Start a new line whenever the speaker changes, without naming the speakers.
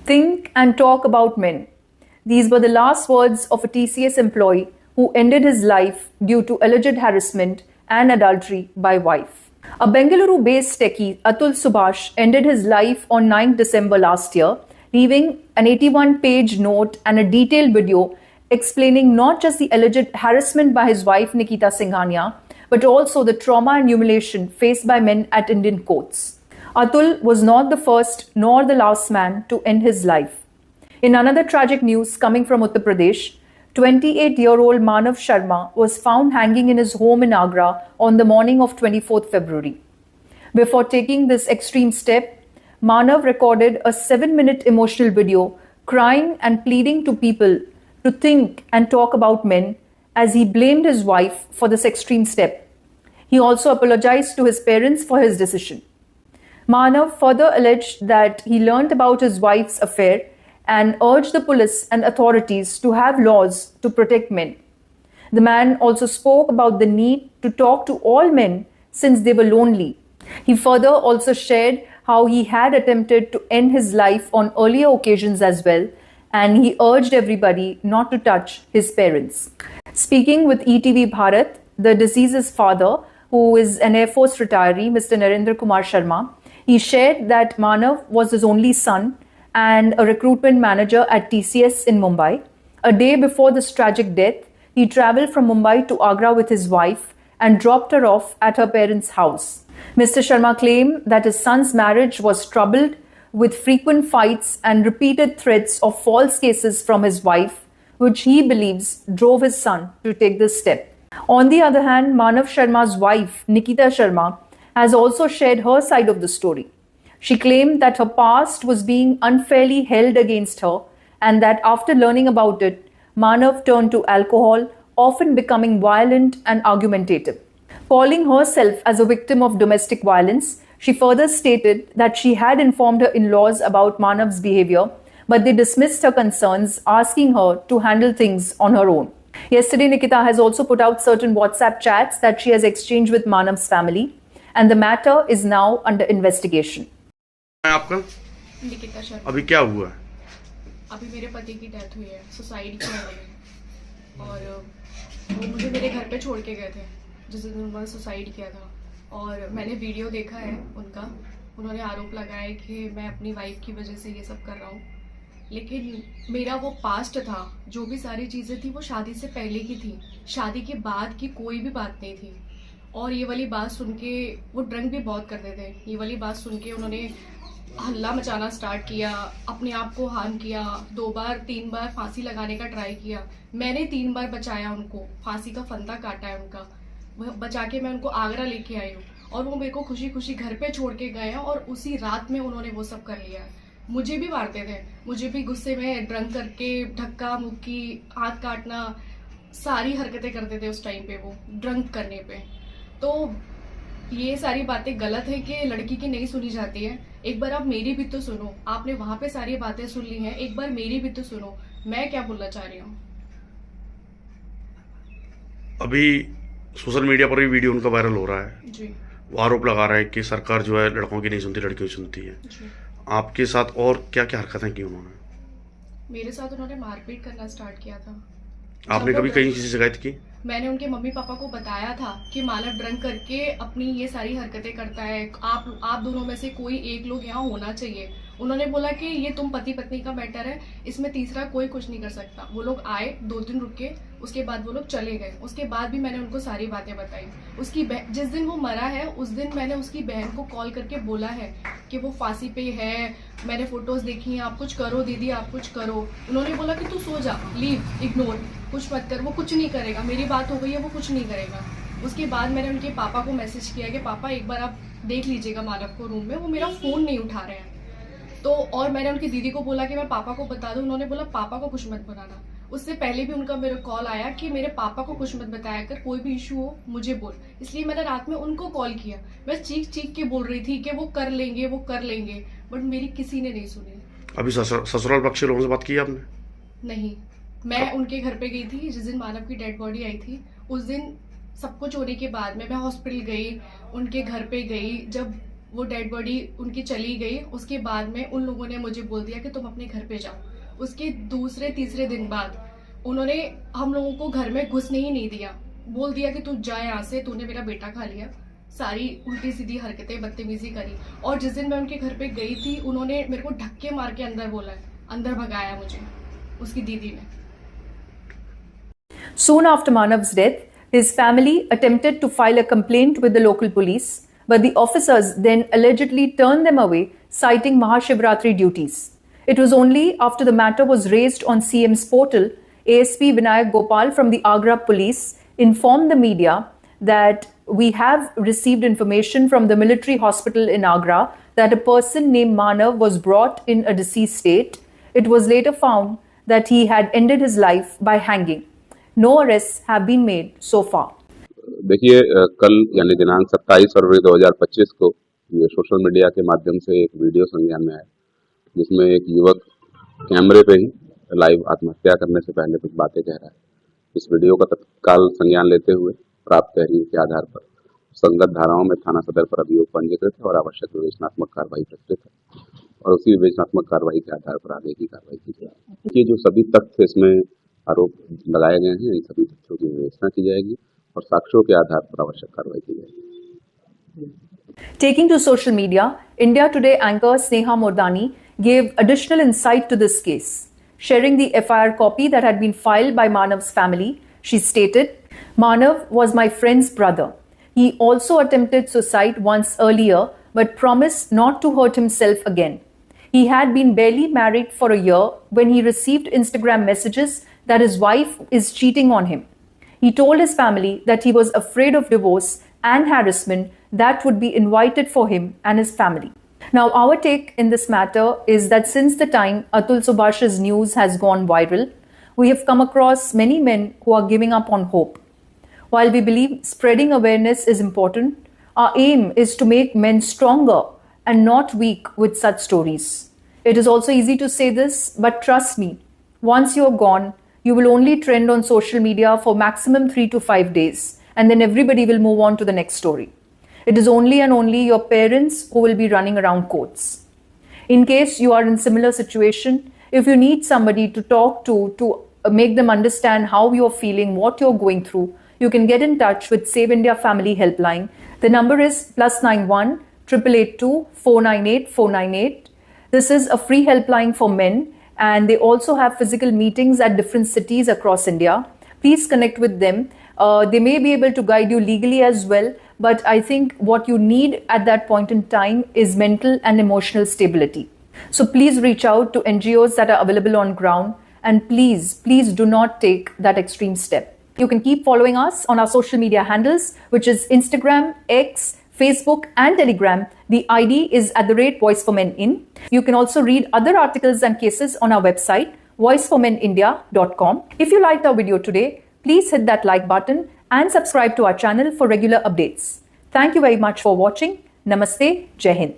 Think and talk about men. These were the last words of a TCS employee who ended his life due to alleged harassment and adultery by wife. A Bengaluru-based techie, Atul Subhash, ended his life on 9 December last year, leaving an 81-page note and a detailed video explaining not just the alleged harassment by his wife Nikita Singhania, but also the trauma and humiliation faced by men at Indian courts. Atul was not the first nor the last man to end his life. In another tragic news coming from Uttar Pradesh, 28-year-old Manav Sharma was found hanging in his home in Agra on the morning of 24th February. Before taking this extreme step, Manav recorded a 7-minute emotional video crying and pleading to people to think and talk about men as he blamed his wife for this extreme step. He also apologized to his parents for his decision. Manav further alleged that he learned about his wife's affair and urged the police and authorities to have laws to protect men. The man also spoke about the need to talk to all men since they were lonely. He further also shared how he had attempted to end his life on earlier occasions as well, and he urged everybody not to touch his parents. Speaking with ETV Bharat, the deceased's father, who is an Air Force retiree, Mr. Narendra Kumar Sharma, he shared that Manav was his only son and a recruitment manager at TCS in Mumbai. A day before this tragic death, he travelled from Mumbai to Agra with his wife and dropped her off at her parents' house. Mr. Sharma claimed that his son's marriage was troubled with frequent fights and repeated threats of false cases from his wife, which he believes drove his son to take this step. On the other hand, Manav Sharma's wife, Nikita Sharma, has also shared her side of the story. She claimed that her past was being unfairly held against her and that after learning about it, Manav turned to alcohol, often becoming violent and argumentative. Calling herself as a victim of domestic violence, she further stated that she had informed her in-laws about Manav's behavior, but they dismissed her concerns, asking her to handle things on her own. Yesterday, Nikita has also put out certain WhatsApp chats that she has exchanged with Manav's family, and the matter is now under investigation.
आपका
निकिता शर्मा।
अभी क्या हुआ?
अभी मेरे पति की death हुई है सुसाइड की वजह में, और वो मुझे मेरे घर पे छोड़ के गए थे जिस दिन उन्होंने सुसाइड किया था। और मैंने वीडियो देखा है उनका, उन्होंने आरोप लगाया कि मैं अपनी वाइफ की वजह से ये सब कर रहा हूँ, लेकिन मेरा वो पास्ट था, जो भी सारी चीज़ें थी वो शादी से पहले की थी, शादी के बाद की कोई भी बात नहीं थी। और ये वाली बात सुन के, वो ड्रंक भी बहुत करते थे, ये वाली बात सुन के उन्होंने हल्ला मचाना स्टार्ट किया, अपने आप को हार्म किया, 2 बार 3 बार फांसी लगाने का ट्राई किया। मैंने 3 बार बचाया उनको, फांसी का फंदा काटा है उनका, बचा के मैं उनको आगरा लेके आई हूँ, और वो मेरे को खुशी खुशी घर पे छोड़ के गए हैं, और उसी रात में उन्होंने वो सब कर लिया है। मुझे भी मारते थे, मुझे भी गुस्से में ड्रंक करके धक्का मुक्की, हाथ काटना, सारी हरकतें करते थे उस टाइम पे वो ड्रंक करने पे। तो ये सारी बातें गलत है कि लड़की की नहीं सुनी जाती है। एक बार आप मेरी भी तो सुनो, आपने वहां पे सारी बातें सुन ली हैं, एक बार मेरी भी तो सुनो, मैं क्या बोलना चाह रही हूँ।
अभी सोशल मीडिया पर भी वीडियो उनका वायरल हो रहा है
जी।
वो आरोप लगा रहा है कि सरकार जो है लड़कों की नहीं सुनती, लड़कियों की सुनती है
जी।
आपके साथ और क्या क्या हरकतें की उन्होंने?
मेरे साथ उन्होंने मारपीट करना स्टार्ट किया था।
आपने कभी कहीं किसी से शिकायत की?
मैंने उनके मम्मी पापा को बताया था कि मानव ड्रंक करके अपनी ये सारी हरकतें करता है, आप दोनों में से कोई एक लोग यहाँ होना चाहिए। उन्होंने बोला कि ये तुम पति पत्नी का मैटर है, इसमें तीसरा कोई कुछ नहीं कर सकता। वो लोग आए, 2 दिन रुके, उसके बाद वो लोग चले गए। उसके बाद भी मैंने उनको सारी बातें बताई। उसकी जिस दिन वो मरा है उस दिन मैंने उसकी बहन को कॉल करके बोला है कि वो फांसी पे है, मैंने फोटोज देखी हैं, आप कुछ करो दीदी, आप कुछ करो। उन्होंने बोला कि तू सो जा, लीव, इग्नोर, कुछ मत कर, वो कुछ नहीं करेगा, मेरी बात हो गई है, वो कुछ नहीं करेगा। उसके बाद मैंने उनके पापा को मैसेज किया कि पापा एक बार आप देख लीजिएगा मानव को रूम में, वो मेरा फ़ोन नहीं उठा रहे हैं। तो और मैंने उनकी दीदी को बोला कि मैं पापा को बता दूं, उन्होंने बोला पापा को कुछ मत बताना। उससे पहले भी उनका मेरा कॉल आया कि मेरे पापा को कुछ मत बताया कर, कोई भी इशू हो मुझे बोल। इसलिए मैंने रात में उनको कॉल किया, मैं चीख चीख के बोल रही थी कि वो कर लेंगे, वो कर लेंगे, बट मेरी किसी ने नहीं सुनी।
अभी ससुराल पक्ष के लोगों से बात की आपने?
नहीं, मैं उनके घर पे गई थी जिस दिन मानव की डेड बॉडी आई थी। उस दिन सब कुछ होने के बाद में मैं हॉस्पिटल गई, उनके घर पे गई। जब वो डेड बॉडी उनकी चली गई। उसके बाद में उन लोगों ने मुझे बोल दिया कि तुम अपने घर पे जाओ। उसके दूसरे तीसरे दिन बाद उन्होंने हम लोगों को घर में घुसने ही नहीं दिया। बोल दिया कि तू जा यहाँ से, तूने मेरा बेटा खा लिया। सारी उल्टी सीधी हरकतें, बदतमीजी करी। और जिस दिन मैं उनके घर पे गई थी, उन्होंने मेरे को धक्के मार के अंदर बोला है, अंदर भगाया मुझे उसकी दीदी ने।
Soon after Manav's death, his family attempted to file a complaint with the local police, but the officers then allegedly turned them away, citing Mahashivratri duties. It was only after the matter was raised on CM's portal, ASP Vinayak Gopal from the Agra police informed the media that we have received information from the military hospital in Agra that a person named Manav was brought in a deceased state. It was later found that he had ended his life by hanging. No arrests have been made so far.
देखिए, कल यानी दिनांक 27 फरवरी 2025 को ये social media के माध्यम से एक वीडियो संज्ञान में आया, जिसमें एक युवक कैमरे पे ही लाइव आत्महत्या करने से पहले कुछ बातें कह रहा है। इस वीडियो का तत्काल संज्ञान लेते हुए प्राप्त तहरीर के आधार पर संगत धाराओं में थाना सदर पर अभियोग पंजीकृत है और आवश्यक विवेचनात्मक कार्रवाई प्रस्तुत है, और उसी विवेचनात्मक कार्रवाई के आधार पर आगे की कार्रवाई की जाएगी। ये जो सभी तथ्य इसमें आरोप लगाए गए हैं, इन सभी तथ्यों की विवेचना की जाएगी और साक्ष्यों के आधार पर आवश्यक कार्रवाई की जाएगी।
Taking to social media, India Today anchor Sneha Mordani gave additional insight to this case. Sharing the FIR copy that had been filed by Manav's family, she stated, "Manav was my friend's brother. He also attempted suicide once earlier but promised not to hurt himself again. He had been barely married for a year when he received Instagram messages that his wife is cheating on him. He told his family that he was afraid of divorce and harassment that would be invited for him and his family." Now, our take in this matter is that since the time Atul Subhash's news has gone viral, we have come across many men who are giving up on hope. While we believe spreading awareness is important, our aim is to make men stronger and not weak with such stories. It is also easy to say this, but trust me, once you're gone, you will only trend on social media for maximum 3 to 5 days, and then everybody will move on to the next story. It is only and only your parents who will be running around courts. In case you are in similar situation, if you need somebody to talk to make them understand how you're feeling, what you're going through, you can get in touch with Save India Family Helpline. The number is +91 882 498 498. This is a free helpline for men, and they also have physical meetings at different cities across India. Please connect with them. They may be able to guide you legally as well, but I think what you need at that point in time is mental and emotional stability. So please reach out to NGOs that are available on ground, and please do not take that extreme step. You can keep following us on our social media handles, which is Instagram, X, Facebook and Telegram. The ID is @voiceformenin. You can also read other articles and cases on our website, voiceformenindia.com. If you liked our video today, please hit that like button and subscribe to our channel for regular updates. Thank you very much for watching. Namaste. Jai Hind.